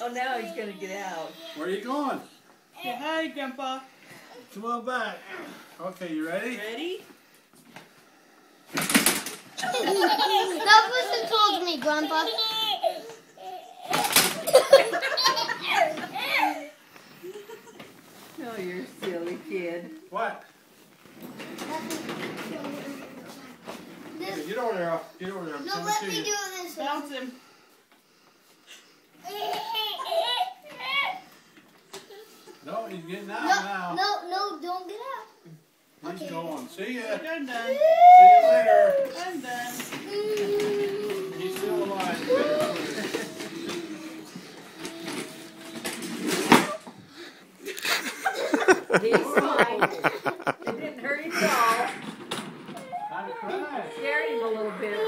Oh, now he's gonna get out. Where are you going? Say hi, Grandpa. Come on back. Okay, you ready? Ready? That person told me, Grandpa. Oh, you're a silly kid. What? This, Get over there. Get over there. I'm no, sending let it to me you. do this one. Bounce him. No, he's getting out No, now. no, don't get out. He's Okay. going. See ya. I'm done. See you later. I'm done. He's still alive. He's fine. It didn't hurt him at all. Time to cry. Scared him a little bit.